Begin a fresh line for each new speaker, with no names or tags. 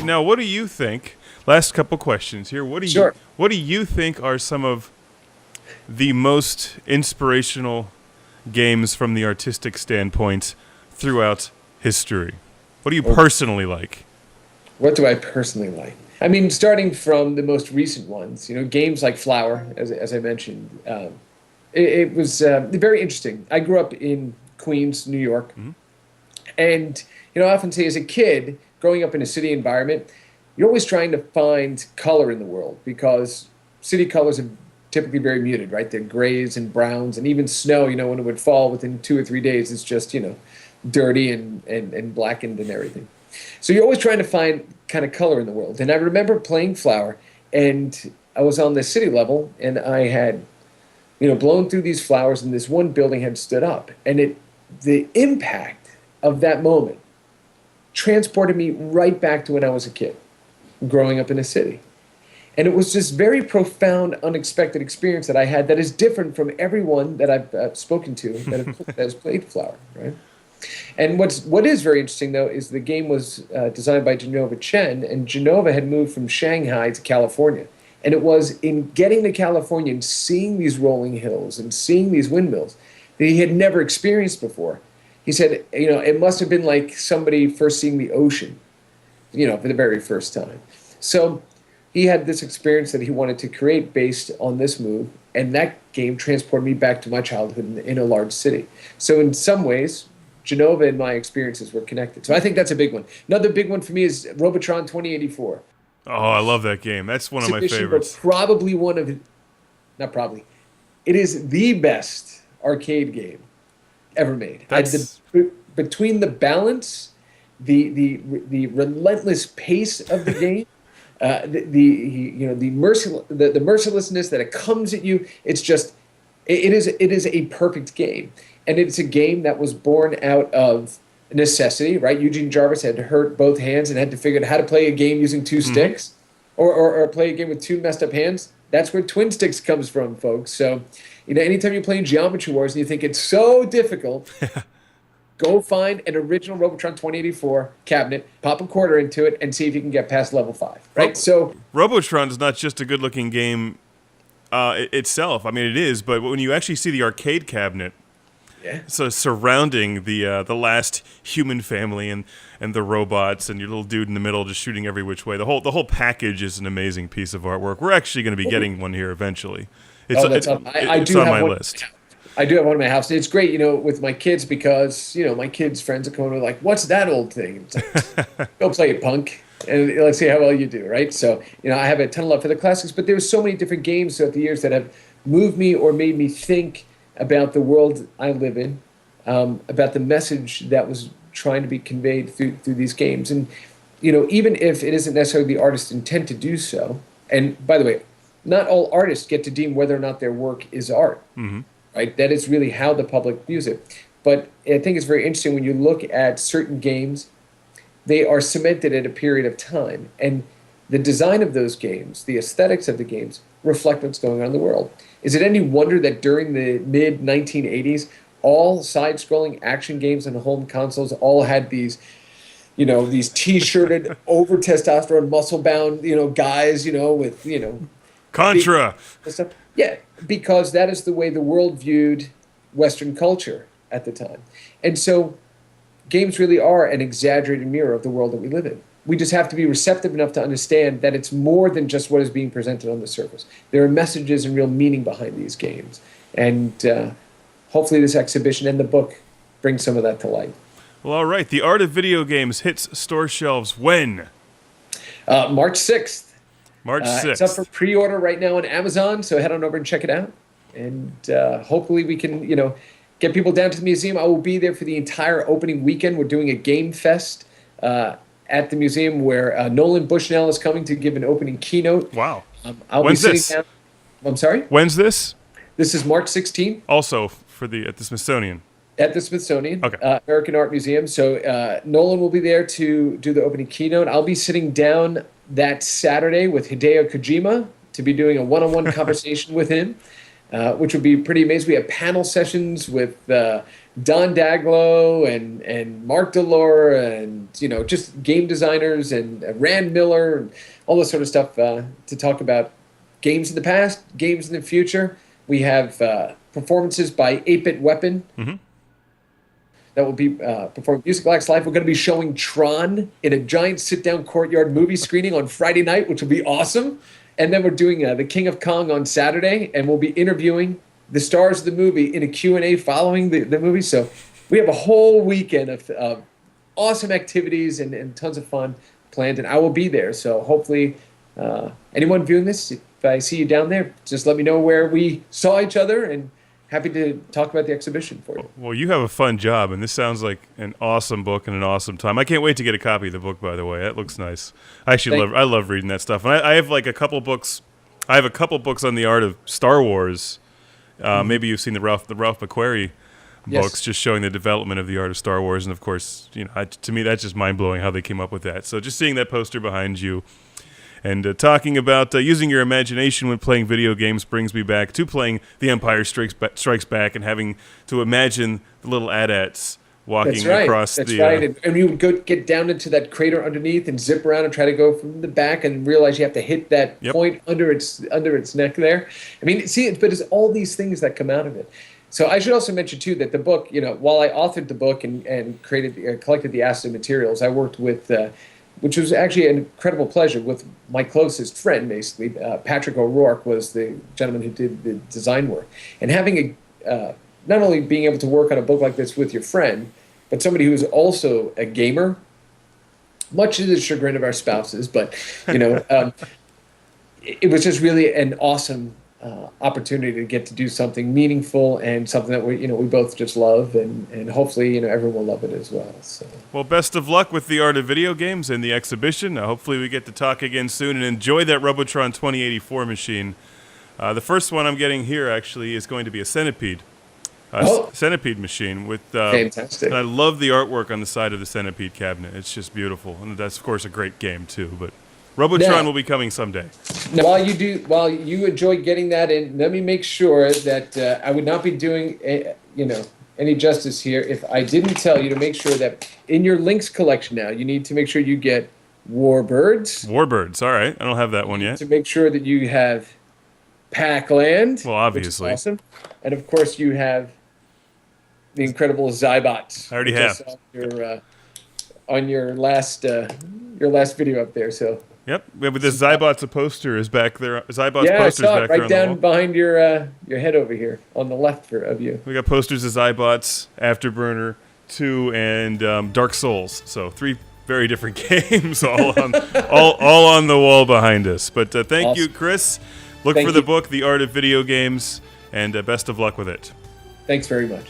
Now, what do you think? Last couple questions here.
Sure.
What do you think are some of the most inspirational games from the artistic standpoint throughout history? What do you personally like?
What do I personally like? I mean, starting from the most recent ones, games like Flower, as I mentioned, it was very interesting. I grew up in Queens, New York, and I often say as a kid, growing up in a city environment, you're always trying to find color in the world because city colors are typically very muted, right? They're grays and browns, and even snow, when it would fall within 2 or 3 days, it's just, dirty and blackened and everything. So you're always trying to find kind of color in the world. And I remember playing Flower, and I was on the city level, and I had, blown through these flowers, and this one building had stood up. And the impact of that moment transported me right back to when I was a kid, growing up in a city. And it was this very profound, unexpected experience that I had that is different from everyone that I've spoken to that has played Flower, right? And what is very interesting, though, is the game was designed by Genova Chen, and Genova had moved from Shanghai to California. And it was in getting to California and seeing these rolling hills and seeing these windmills that he had never experienced before. He said, it must have been like somebody first seeing the ocean, for the very first time. So he had this experience that he wanted to create based on this move, and that game transported me back to my childhood in a large city. So in some ways, Genova and my experiences were connected. So I think that's a big one. Another big one for me is Robotron 2084.
Oh, I love that game. That's one of my favorites.
But probably not probably, it is the best arcade game ever made. Between the balance, the relentless pace of the game, the mercilessness that it comes at you, it is a perfect game. And it's a game that was born out of necessity, right? Eugene Jarvis had to hurt both hands and had to figure out how to play a game using two sticks or play a game with two messed up hands. That's where twin sticks comes from, folks. So, anytime you're playing Geometry Wars and you think it's so difficult, go find an original Robotron 2084 cabinet, pop a quarter into it, and see if you can get past level 5, right?
Robotron is not just a good-looking game itself. I mean, it is, but when you actually see the arcade cabinet, so surrounding the last human family and the robots and your little dude in the middle just shooting every which way, the whole package is an amazing piece of artwork. We're actually going to be getting one here eventually. It's on my list.
I do have one in my house. It's great, with my kids because, my kids' friends are coming over like, what's that old thing? It's like, go play it, punk, and let's see how well you do, right? So, I have a ton of love for the classics, but there's so many different games throughout the years that have moved me or made me think about the world I live in, about the message that was trying to be conveyed through these games. And, even if it isn't necessarily the artist's intent to do so, and by the way, not all artists get to deem whether or not their work is art, right? That is really how the public views it. But I think it's very interesting when you look at certain games, they are cemented at a period of time. And the design of those games, the aesthetics of the games, reflect what's going on in the world. Is it any wonder that during the mid-1980s, all side-scrolling action games on home consoles all had these, these T-shirted, over-testosterone, muscle-bound, guys, with,
Contra.
Stuff. Yeah, because that is the way the world viewed Western culture at the time. And so games really are an exaggerated mirror of the world that we live in. We just have to be receptive enough to understand that it's more than just what is being presented on the surface. There are messages and real meaning behind these games. And hopefully this exhibition and the book bring some of that to light.
Well, all right. The Art of Video Games hits store shelves when?
March 6th.
March 6th.
It's up for pre-order right now on Amazon, so head on over and check it out. And hopefully we can, get people down to the museum. I will be there for the entire opening weekend. We're doing a game fest at the museum where Nolan Bushnell is coming to give an opening keynote.
Wow.
When's this? I'm sorry?
When's this?
This is March 16th.
Also at the Smithsonian.
At the Smithsonian,
okay.
American Art Museum. So Nolan will be there to do the opening keynote. I'll be sitting down that Saturday with Hideo Kojima to be doing a one-on-one conversation with him, which would be pretty amazing. We have panel sessions with Don Daglow and Mark Delore and just game designers and Rand Miller and all this sort of stuff to talk about games in the past, games in the future. We have performances by 8-Bit Weapon that will be performing Music Black's Live. We're going to be showing Tron in a giant sit-down courtyard movie screening on Friday night, which will be awesome. And then we're doing The King of Kong on Saturday, and we'll be interviewing the stars of the movie in a Q&A following the movie. So we have a whole weekend of awesome activities and tons of fun planned, and I will be there. So hopefully anyone viewing this, if I see you down there, just let me know where we saw each other, and happy to talk about the exhibition for you.
Well, you have a fun job, and this sounds like an awesome book and an awesome time. I can't wait to get a copy of the book, by the way. That looks nice. I love reading that stuff. And I have like a couple books. I have a couple books on the art of Star Wars. Maybe you've seen the Ralph McQuarrie books, just showing the development of the art of Star Wars. And of course, to me, that's just mind blowing how they came up with that. So just seeing that poster behind you and talking about using your imagination when playing video games brings me back to playing The Empire Strikes Back and having to imagine the little AT-ATs walking across
That's right. And you would get down into that crater underneath and zip around and try to go from the back and realize you have to hit that point under its neck there. I mean, but it's all these things that come out of it. So I should also mention, too, that the book, while I authored the book and collected the asset materials, I worked with, which was actually an incredible pleasure, with my closest friend, basically. Patrick O'Rourke was the gentleman who did the design work. And having not only being able to work on a book like this with your friend, but somebody who is also a gamer, much to the chagrin of our spouses, but, it was just really an awesome opportunity to get to do something meaningful and something that we both just love, and hopefully everyone will love it as well. So. Well,
best of luck with the art of video games and the exhibition. Hopefully we get to talk again soon and enjoy that Robotron 2084 machine. The first one I'm getting here actually is going to be a Centipede. Centipede machine with
fantastic.
And I love the artwork on the side of the Centipede cabinet. It's just beautiful, and that's of course a great game too. But Robotron will be coming someday.
Now, while you enjoy getting that in, let me make sure that I would not be doing any justice here if I didn't tell you to make sure that in your Lynx collection now, you need to make sure you get Warbirds.
Warbirds, all right. I don't have that one yet.
To make sure that you have Pac-Land.
Well, obviously.
Which is awesome. And of course, you have the incredible Zybots.
I already have.
On your last video up there. So.
Yep, but the Zybots poster is back there. Zybots
poster's
I saw it
back right down behind your head over here on the left of you.
We got posters of Zybots, Afterburner 2, and Dark Souls. So 3 very different games, all on the wall behind us. But thank
awesome.
you, Chris. Look for the book, The Art of Video Games, and best of luck with it.
Thanks very much.